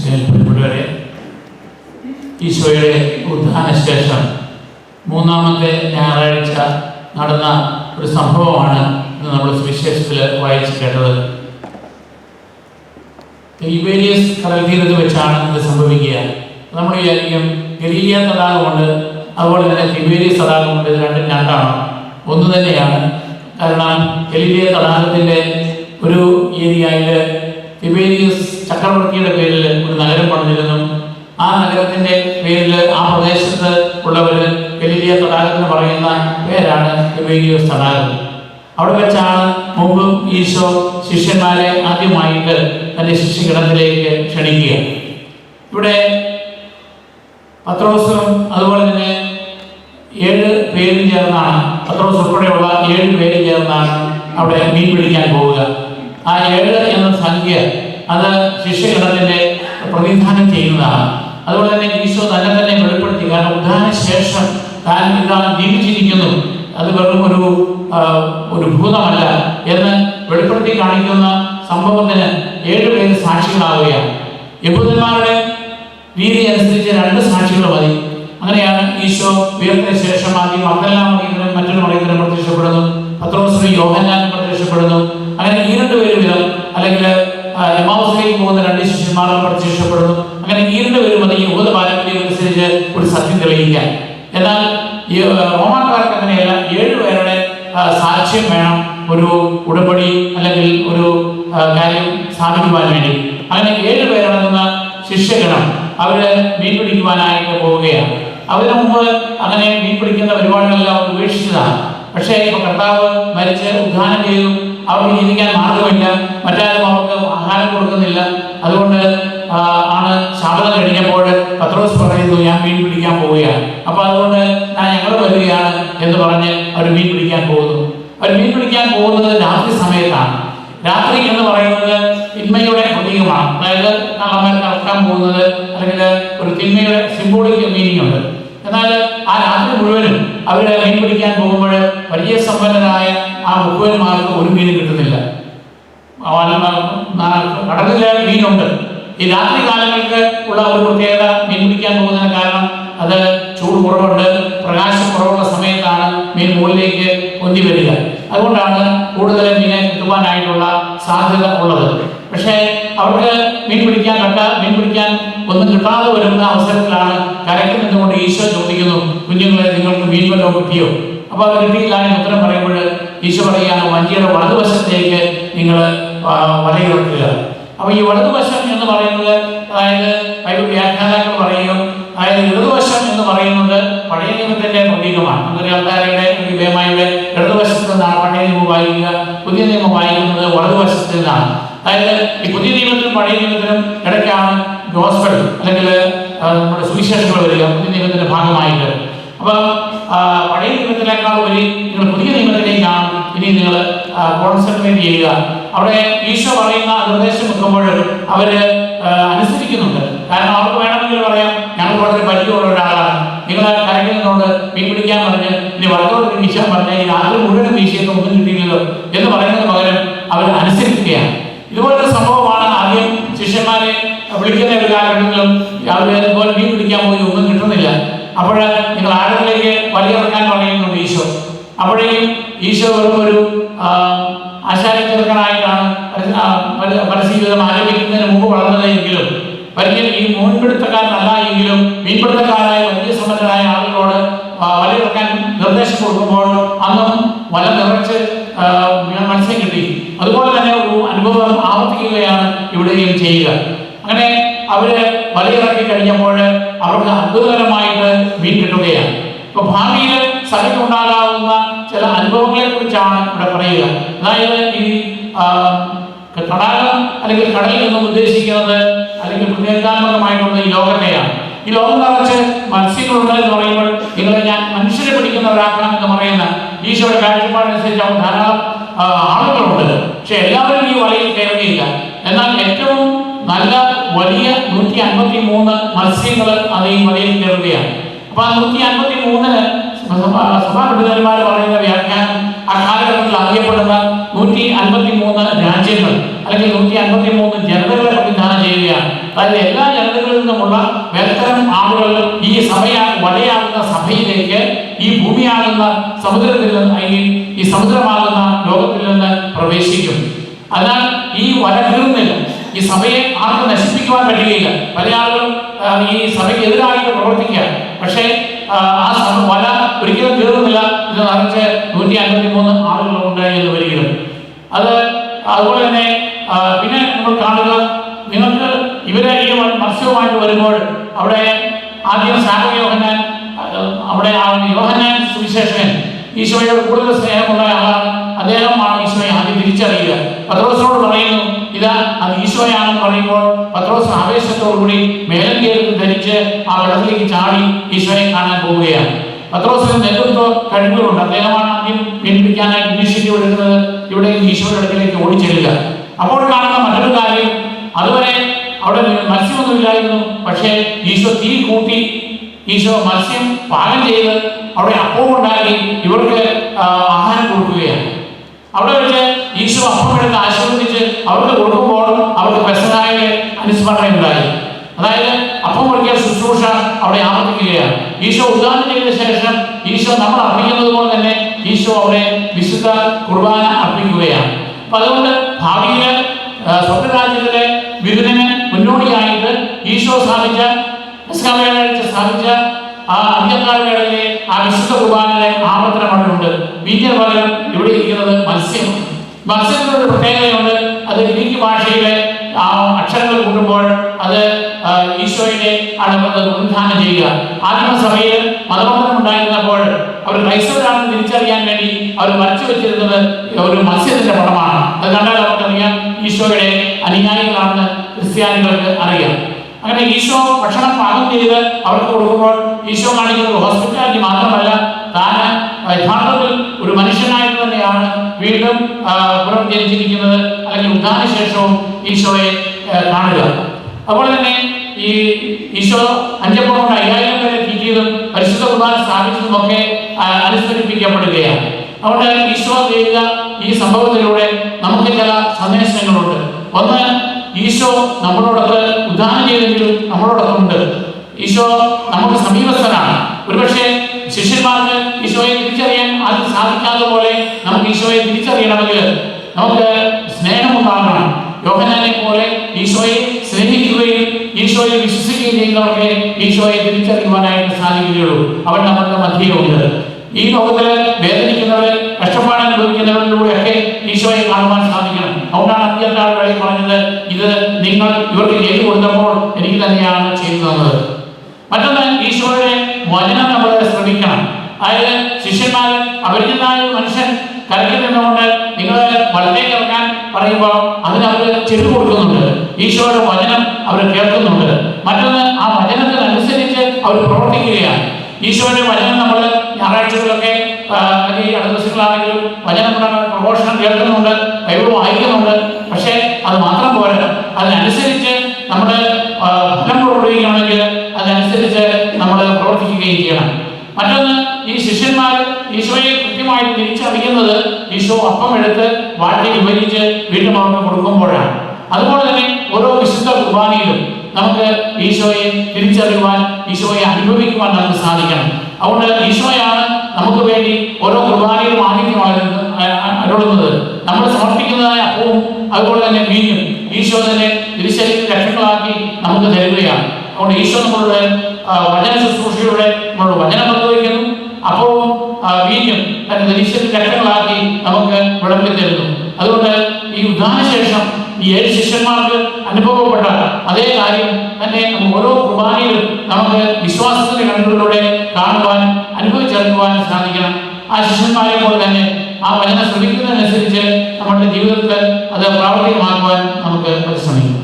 പ്രിയപ്പെട്ടവരെ, ഈശോയുടെ ഉത്ഥാനശേഷം മൂന്നാമത്തെ ഞായറാഴ്ച നടന്ന ഒരു സംഭവമാണ് ഇന്ന് നമ്മൾ സുവിശേഷത്തിൽ വായിച്ചു കേട്ടത്. തിബേരിയസ് കടൽ തീരത്ത് വെച്ചാണ് ഇത് സംഭവിക്കുക. നമ്മൾ വിചാരിക്കും ഗലീലിയ തടാകമുണ്ട്, അതുപോലെ തന്നെ തിബേരിയസ് തടാകമുണ്ട്, ഇത് രണ്ടും രണ്ടാണ്, ഒന്ന് തന്നെയാണ്. കാരണം ഗലീലിയ തടാകത്തിൻ്റെ ഒരു ഏരിയയിൽ തിബേരിയസ് ചക്രവർത്തിയുടെ പേരിൽ ഒരു നഗരം പണിതിരുന്നു. ആ നഗരത്തിൻ്റെ പേരിൽ ആ പ്രദേശത്ത് ഉള്ളവർ ഗലീലിയ തടാകത്തിന് പറയുന്ന പേരാണ് തിബേരിയസ് തടാകം. അവിടെ വെച്ചാണ് മുമ്പ് ഈശോ ശിഷ്യന്മാരെ ആദ്യമായിട്ട് തൻ്റെ ശിഷ്യഗണത്തിലേക്ക് ക്ഷണിക്കുക. ഇവിടെ പത്രോസും അതുപോലെ തന്നെ 7 പേരും ചേർന്നാണ്, പത്രോസ് ഉൾപ്പെടെയുള്ള 7 പേര് ചേർന്നാണ് അവിടെ മീൻ പിടിക്കാൻ പോവുക. ആ 7 എന്ന സംഖ്യ അത് ശിഷ്യഗണത്തിൻ്റെ പ്രതിനിധാനം ചെയ്യുന്നതാണ്. അതുപോലെ തന്നെ ഈശോ തന്നെ വെളിപ്പെടുത്തി. കാരണം ഉദ്ധാന ശേഷം താൻ ഇതാ ജീവിച്ചിരിക്കുന്നു, അത് വെറും ഒരു ഭൂതമല്ല എന്ന് വെളിപ്പെടുത്തി കാണിക്കുന്ന സംഭവത്തിന് 7 പേര് സാക്ഷികളാവുകയാണ്. യഹൂദന്മാരുടെ രീതി അനുസരിച്ച് 2 സാക്ഷികൾ മതി. അങ്ങനെയാണ് ഈശോ ഉയർത്തിയ ശേഷം ആദ്യം മഗ്ദലന മറിയത്തിനും മറ്റൊരു മറിയത്തിനും പ്രത്യക്ഷപ്പെടുന്നു, പത്രോസിനും യോഹന്നാനും പ്രത്യക്ഷപ്പെടുന്നു. അങ്ങനെ ഈ 2 പേര് വീതം, അല്ലെങ്കിൽ എമ്മാവുസിലേക്ക് പോകുന്ന 2 ശിഷ്യന്മാരും പ്രത്യക്ഷപ്പെടുന്നു. അങ്ങനെ ഈ 2 പേര് മതി യഹൂദ പാരമ്പര്യം അനുസരിച്ച് ഒരു സത്യം തെളിയിക്കാൻ. എന്നാൽ ഈ റോമാക്കാർക്ക് അങ്ങനെയല്ല, 7 പേരുടെ സാക്ഷ്യം വേണം ഒരു ഉടമ്പടി അല്ലെങ്കിൽ ഒരു കാര്യം സ്ഥാപിക്കുവാൻ വേണ്ടി. അങ്ങനെ 7 പേരടങ്ങുന്ന ശിഷ്യഗണം അവര് മീൻ പിടിക്കുവാനായിട്ട് പോവുകയാണ്. അതിനു മുമ്പ് അങ്ങനെ മീൻ പിടിക്കുന്ന പരിപാടികളെല്ലാം അവർ ഉപേക്ഷിച്ചതാണ്. പക്ഷേ ഇപ്പൊ കർത്താവ് മരിച്ച് ഉദ്ധാനം ചെയ്തു, അവർക്ക് ജീവിക്കാൻ മാർഗമില്ല, മറ്റാരും അവർക്ക് ആഹാരം കൊടുക്കുന്നില്ല. അതുകൊണ്ട് ആണ് ശാബദം കഴിഞ്ഞപ്പോൾ പത്രോസ് പറയുന്നു, ഞാൻ മീൻ പിടിക്കാൻ പോവുകയാണ്. അപ്പൊ അതുകൊണ്ട് ഞങ്ങൾ വരികയാണ് എന്ന് പറഞ്ഞ് അവർ മീൻ പിടിക്കാൻ പോകുന്നു. അവർ മീൻ പിടിക്കാൻ പോകുന്നത് രാത്രി സമയത്താണ്. രാത്രി എന്ന് പറയുന്നത് തിന്മയുടെ പ്രതീകമാണ്. അതായത് കള്ളന്മാർ നടക്കാൻ പോകുന്നത് അല്ലെങ്കിൽ ഒരു തിന്മയുടെ സിംബോളിക് മീനിങ് ഉണ്ട്. എന്നാൽ ആ രാത്രി മുഴുവനും അവര് മീൻ പിടിക്കാൻ പോകുമ്പോൾ പരിചയസമ്പന്നരായ ആ മുക്കുവന്മാർക്ക് ഒരു മീൻ കിട്ടുന്നില്ല. കടലിലെ മീനുണ്ട്. ഈ രാത്രി കാലങ്ങൾക്ക് ഉള്ള ഒരു പ്രത്യേകത മീൻ പിടിക്കാൻ പോകുന്നതിന് കാരണം അത് ചൂട് കുറവുണ്ട്, പ്രകാശം കുറവുള്ള സമയത്താണ് മീൻ മുകളിലേക്ക് പൊന്തി വരിക. അതുകൊണ്ടാണ് കൂടുതൽ മീനെ കിട്ടുവാനായിട്ടുള്ള സാധ്യത ഉള്ളത്. പക്ഷേ അവർക്ക് മീൻ പിടിക്കാൻ ഒന്നും കിട്ടാതെ വരുന്ന അവസരത്തിലാണ് കരയ്ക്ക് നിന്നുകൊണ്ട് ഈശോ ചോദിക്കുന്നു, കുഞ്ഞുങ്ങളെ നിങ്ങൾക്ക് മീൻ വല്ലതും കിട്ടിയോ? അപ്പോൾ അത് കിട്ടിയില്ല എന്ന് ഉത്തരം പറയുമ്പോൾ ഈശോ പറയുകയാണ്, വഞ്ചിയുടെ വലതുവശത്തേക്ക് നിങ്ങൾ വലയിറക്കുക. അപ്പോൾ ഈ വലതുവശം എന്ന് പറയുന്നത്, അതായത് ബൈബിൾ വ്യാഖ്യാതാക്കൾ പറയും, അതായത് ഇടതുവശം എന്ന് പറയുന്നത് പഴയ നിയമത്തിന്റെ പ്രതീകമാണ്. നമ്മുടെ ആൾക്കാരുടെ ബേമായുടെ ഇടതുവശത്ത് നിന്നാണ് പഴയ നിയമം വായിക്കുക, പുതിയ നിയമം വായിക്കുന്നത് വലതുവശത്ത് നിന്നാണ്. അതായത് ഈ പുതിയ നിയമത്തിനും പഴയ നിയമത്തിനും ഇടയ്ക്കാണ് ഗോസ്പൽ അല്ലെങ്കിൽ നമ്മുടെ സുവിശേഷങ്ങൾ വരിക, പുതിയ നിയമത്തിന്റെ ഭാഗമായിട്ട്. അപ്പം പഴയ നിയമത്തിനേക്കാൾ വഴി നിങ്ങൾ പുതിയ നിയമത്തിലേക്കാണ് ഇനി നിങ്ങൾ കോൺസെൻട്രേറ്റ് ചെയ്യുക. അവിടെ ഈശോ പറയുന്ന നിർദ്ദേശം വെക്കുമ്പോൾ അവര് അനുസരിക്കുന്നുണ്ട്. കാരണം അവർക്ക് വേണമെങ്കിൽ പറയാം, ഞങ്ങൾ വളരെ പരിചയമുള്ള ഒരാളാണ്, നിങ്ങൾ കരയ്ക്ക് നിന്നുകൊണ്ട് മീൻ പിടിക്കാൻ പറഞ്ഞ് ഇനി വലത്തോട് വീശാൻ പറഞ്ഞ് ഈ രാത്രി മുഴുവൻ വീശിയൊന്നും ഒന്നും കിട്ടിയില്ലല്ലോ എന്ന് പറയുന്നതിന് പകരം അവർ അനുസരിക്കുകയാണ്. ഇതുപോലൊരു സംഭവമാണ് ആദ്യം ശിഷ്യന്മാരെ വിളിക്കുന്ന ഒരു കാലഘട്ടത്തിലും അവർ ഇതുപോലെ മീൻ പിടിക്കാൻ പോയി ഒന്നും കിട്ടുന്നില്ല. അപ്പോൾ നിങ്ങൾ ആഴങ്ങളിലേക്ക് വലിയിറക്കാൻ പറയുന്നുണ്ട് ഈശോ. അപ്പോഴേക്കും ഈശോ വെറും ഒരു ആശാരി ചെറുക്കനായിട്ടാണ് പരസ്യജീവിതം ആരംഭിക്കുന്നതിന് മുമ്പ് വളർന്നതെങ്കിലും ഈ മീൻപിടുത്തക്കാരനല്ല എങ്കിലും മീൻപിടുത്തക്കാരായ വലിയ സമ്പന്നരായ ആളുകളോട് വലയിറക്കാൻ നിർദ്ദേശം കൊടുക്കുമ്പോൾ അന്നും വല നിറച്ച് മത്സ്യം കിട്ടി. അതുപോലെ തന്നെ ഒരു അനുഭവം ആവർത്തിക്കുകയാണ് ഇവിടെയും ചെയ്യുക. അങ്ങനെ അവര് വലയിറക്കി കഴിഞ്ഞപ്പോൾ അവർക്ക് അത്ഭുതകരമായിട്ട് മീൻ കിട്ടുകയാണ്. ഇപ്പൊ ഭാവിയിൽ സഭയ്ക്കുണ്ടാകാവുന്ന ചില അനുഭവങ്ങളെ കുറിച്ചാണ് ഇവിടെ പറയുക. അതായത് ഈ തടാകം അല്ലെങ്കിൽ കടലിൽ നിന്നും ഉദ്ദേശിക്കുന്നത് അല്ലെങ്കിൽ പ്രത്യേകാത്മകമായിട്ടുള്ള ഈ ലോകത്തെയാണ്. ഈ ലോകം നിറച്ച് മത്സ്യങ്ങളുണ്ടെന്ന് പറയുമ്പോൾ നിങ്ങളെ ഞാൻ മനുഷ്യരെ പിടിക്കുന്നവരാക്കണം എന്ന് പറയുന്ന ഈശോയുടെ കാഴ്ചപ്പാടനുസരിച്ച് അവർ ധാരാളം ആളുകളുണ്ട്. പക്ഷെ എല്ലാവരും ഈ വലയിൽ കയറുകയില്ല. എന്നാൽ ഏറ്റവും നല്ല വലിയ 153 മത്സ്യങ്ങൾ അത് ഈ വലയിൽ കയറുകയാണ്. അപ്പൊ ആ 153 സഭാപണ്ഡിതന്മാർ പറയുന്ന വ്യാഖ്യാനം ആ കാലഘട്ടത്തിൽ അറിയപ്പെടുന്ന 153 രാജ്യങ്ങൾ അല്ലെങ്കിൽ 153 ജനതകൾ നിന്ന് ഈ സമുദ്രമാകുന്ന ലോകത്തിൽ നിന്ന് പ്രവേശിക്കും. അതിനാൽ ഈ വല കീറുന്നില്ല. ഈ സഭയെ ആർക്കും നശിപ്പിക്കുവാൻ കഴിയുകയില്ല. പല ആളുകളും ഈ സഭയ്ക്ക് എതിരായിട്ട് പ്രവർത്തിക്കുക, പക്ഷേ ആ വല ഒരിക്കലും കീറുന്നില്ല. ഇത് നിറച്ച് 153 ആളുകളുണ്ട് എന്ന് വരികയും അതുപോലെ തന്നെ പിന്നെ നമ്മൾ കാണുക, നിങ്ങൾക്ക് ഇവരെ ഈ മത്സ്യവുമായിട്ട് വരുമ്പോൾ അവിടെ ആദ്യം യോഹന്നാൻ, അവിടെ യോഹന്നാൻ സുവിശേഷകൻ ഈശോയോട് കൂടുതൽ സ്നേഹമുള്ള ആളാണ്. അദ്ദേഹമാണ് ഈശോയെ ആദ്യം തിരിച്ചറിയുക. പത്രോസിനോട് പറയുന്നു, ഇതാ അത് ഈശോയാണെന്ന് പറയുമ്പോൾ പത്രോസ് ആവേശത്തോടുകൂടി മേലം കയറി ധരിച്ച് ആ വെള്ളത്തിലേക്ക് ചാടി ഈശോയെ കാണാൻ പോവുകയാണ്. പത്രോസിന് നേതൃത്വ കഴിവുകളുണ്ട്. അദ്ദേഹമാണ് ആദ്യം പിടിക്കാനായി ഇനിഷ്യേറ്റീവ് എടുക്കുന്നത്. ഇവിടെ ഈശോയുടെ അടുക്കലേക്ക് ഓടിച്ചെല്ലുക. അപ്പോൾ കാണുന്ന മറ്റൊരു കാര്യം, അതുവരെ അവിടെ മത്സ്യമൊന്നുമില്ലായിരുന്നു, പക്ഷേ ഈശോ തീ കൂട്ടി, ഈശോ മത്സ്യം പാകം ചെയ്ത് അവിടെ അപ്പവും ഉണ്ടാക്കി ഇവർക്ക് ആഹാരം കൊടുക്കുകയാണ്. അവിടെ വെച്ച് ഈശോ അപ്പം എടുത്ത് ആശീർവദിച്ച് അവർക്ക് കൊടുക്കുമ്പോൾ അവർക്ക് പെസഹായുടെ അനുസ്മരണയുണ്ടായി. അതായത് അപ്പം കൊടുക്കിയ ശുശ്രൂഷ അവിടെ ആവർത്തിക്കുകയാണ്. ഈശോ ഉദ്ഘാടനം ചെയ്ത ശേഷം ഈശോ നമ്മൾ അർപ്പിക്കുന്നത് പോലെ തന്നെ ഈശോ അവിടെ വിശുദ്ധ കുർബാന അർപ്പിക്കുകയാണ്. അപ്പൊ അതുകൊണ്ട് ഭാവിയില് സ്വർഗരാജ്യത്തിലെ വിരുന്നിന് മുന്നോടിയായിട്ട് ഈശോ സ്ഥാപിച്ച ആ അന്ത്യകാലവേളയിലെ ആ വിശുദ്ധ കുർബാനയുടെ ആവർത്തനമുണ്ട്. വീഞ്ഞിന് പകരം ഇവിടെ ഇരിക്കുന്നത് മത്സ്യമാണ്. മത്സ്യത്തിൻ്റെ ഒരു പ്രത്യേകതയുണ്ട്. അത് ഗ്രീക്ക് ഭാഷയിലെ ആ അക്ഷരങ്ങൾ കൂട്ടുമ്പോൾ അത് ഈശോയുടെ ആണ് പ്രതിനിധാനം ചെയ്യുക. ആദിമസഭയിൽ മതബോധനം ഉണ്ടായിരുന്നപ്പോൾ അവർ ക്രൈസ്തവരാണെന്ന് തിരിച്ചറിയാൻ വേണ്ടി അവർ വരച്ചു വെച്ചിരുന്നത് ഒരു മത്സ്യത്തിന്റെ പടമാണ്. അത് കണ്ടാൽ അവർക്കറിയാം ഈശോയുടെ അനുയായികളാണെന്ന് ക്രിസ്ത്യാനികൾക്ക് അറിയാം. അങ്ങനെ ഈശോ ഭക്ഷണം പാകം ചെയ്ത് അവർക്ക് കൊടുക്കുമ്പോൾ ഈശോ കാണിക്കുന്നത് ഹോസ്പിറ്റാലിറ്റി മാത്രമല്ല, താൻ യഥാർത്ഥത്തിൽ ഒരു മനുഷ്യനായിട്ട് തന്നെയാണ് വീണ്ടും പുനർജനിച്ചിരിക്കുന്നത്. അല്ലെങ്കിൽ ഉദ്ധാനശേഷവും ഈശോയെ കാണുക. അതുപോലെ തന്നെ ഈ ഈശോ 5 കൊണ്ട് 5000 പേരെ തീറ്റിയതും പരിശുദ്ധ കുർബാന സ്ഥാപിച്ചതും ഒക്കെ അനുസ്മരിപ്പിക്കപ്പെടുകയാണ്. അതുകൊണ്ട് ഈശോ ചെയ്ത ഈ സംഭവത്തിലൂടെ നമുക്ക് ചില സന്ദേശങ്ങളുണ്ട്. ഒന്ന്, ഈശോ നമ്മളോടൊത്ത് ഉദ്ധാനം ചെയ്തെങ്കിലും നമ്മളോടൊത്തുണ്ട്. ഈശോ നമുക്ക് സമീപസ്ഥനാണ്. ഒരുപക്ഷെ ശിഷ്യന്മാർക്ക് ഈശോയെ തിരിച്ചറിയാൻ ആദ്യം സാധിക്കാത്ത പോലെ നമുക്ക് ഈശോയെ തിരിച്ചറിയണമെങ്കിൽ നമുക്ക് സ്നേഹമുണ്ടാകണം. യോഹന്നാനെ പോലെ ഈശോയെ സ്നേഹിക്കുകയും ഈശോയെ വിശ്വസിക്കുകയും ചെയ്യുന്നവർക്ക് ഈശോയെ തിരിച്ചറിയുവാനായിട്ട് സാധിക്കുകയുള്ളൂ. അവൻ നമ്മുടെ മധ്യയുണ്ട്. ഈ ലോകത്തില് വേദനിക്കുന്നവർ, കഷ്ടപ്പാട് അനുഭവിക്കുന്നവരിലൂടെയൊക്കെ ഈശോയെ കാണുവാൻ സാധിക്കണം. അതുകൊണ്ടാണ് അന്ത്യകാലവേളയിൽ പറഞ്ഞത്, ഇത് നിങ്ങൾ ഇവർക്ക് ചെയ്തു കൊടുത്തപ്പോൾ എനിക്ക് തന്നെയാണ് ചെയ്തു തന്നത്. മറ്റൊന്ന്, ഈശോയുടെ വചനം നമ്മൾ ശ്രമിക്കണം. അതായത് ശിഷ്യന്മാർ അപരിചിതനായ മനുഷ്യൻ കരയ്ക്ക് നിന്നുകൊണ്ട് നിങ്ങൾ വലത്തേക്ക് ഇറങ്ങാൻ പറയുമ്പോൾ അതിന് അവർ ചെല്ലു കൊടുക്കുന്നുണ്ട്. ഈശോയുടെ വചനം അവർ കേൾക്കുന്നുണ്ട്. മറ്റൊന്ന്, ആ വചനത്തിനനുസരിച്ച് അവർ പ്രവർത്തിക്കുകയാണ്. ഈശോയുടെ വചനം നമ്മൾ ഞായറാഴ്ചകളിലൊക്കെ അല്ലെങ്കിൽ അടുത്ത ദിവസങ്ങളാണെങ്കിലും വചനം പ്രഘോഷണം കേൾക്കുന്നുണ്ട്, ബൈബിൾ വായിക്കുന്നുണ്ട്. പക്ഷേ അത് മാത്രം പോരാ, അതിനനുസരിച്ച് നമ്മൾ ഫലം പ്രവർത്തിക്കുകയാണെങ്കിൽ അതനുസരിച്ച് നമ്മൾ പ്രവർത്തിക്കുകയും ചെയ്യണം. മറ്റൊന്ന്, ഈ ശിഷ്യന്മാർ ഈശോയെ കൃത്യമായിട്ട് തിരിച്ചറിയുന്നത് ഈശോ അപ്പം എടുത്ത് വാട്ടി വിഭജിച്ച് വീണ്ടും അവർക്ക് കൊടുക്കുമ്പോഴാണ്. അതുപോലെ തന്നെ ഓരോ വിശുദ്ധ കുർബാനയിലും നമുക്ക് ഈശോയെ തിരിച്ചറിയുവാൻ, ഈശോയെ അനുഭവിക്കുവാൻ നമുക്ക് സാധിക്കണം. അതുകൊണ്ട് ഈശോയാണ് നമുക്ക് വേണ്ടി ഓരോ കുർബാനയിലും ആതിഥ്യം അരുളുന്നത്. നമ്മൾ സമർപ്പിക്കുന്നതായ അപ്പവും അതുപോലെ തന്നെ വീഞ്ഞും ഈശോ തന്നെ തിരിച്ചറിഞ്ഞ രക്ഷകളാക്കി നമുക്ക് തരുകയാണ്. അതുകൊണ്ട് ഈശോ നമ്മളുടെ വചന ശുശ്രൂഷയുടെ നമ്മളുടെ വചനം പങ്കുവയ്ക്കുന്നു. അപ്പവും വീഞ്ഞും തന്നെ തിരിച്ചറിഞ്ഞ രക്ഷകളാക്കി നമുക്ക് വിളമ്പി തരുന്നു. അതുകൊണ്ട് ഈ ഉദ്ധാനശേഷം ഈ 7 ശിഷ്യന്മാർക്ക് അനുഭവപ്പെട്ട അതേ കാര്യം തന്നെ ഓരോ കുർബാനയിലും നമുക്ക് വിശ്വാസത്തിന്റെ കണ്ണുകളിലൂടെ കാണുവാൻ, അനുഭവിച്ചറിയുവാൻ സാധിക്കണം. ആ ശിഷ്യന്മാരെ പോലെ തന്നെ ആ വചനം ശ്രമിക്കുന്നതിനനുസരിച്ച് നമ്മുടെ ജീവിതത്തിൽ അത് പ്രാവർത്തികമാക്കുവാൻ നമുക്ക് പരിശ്രമിക്കും.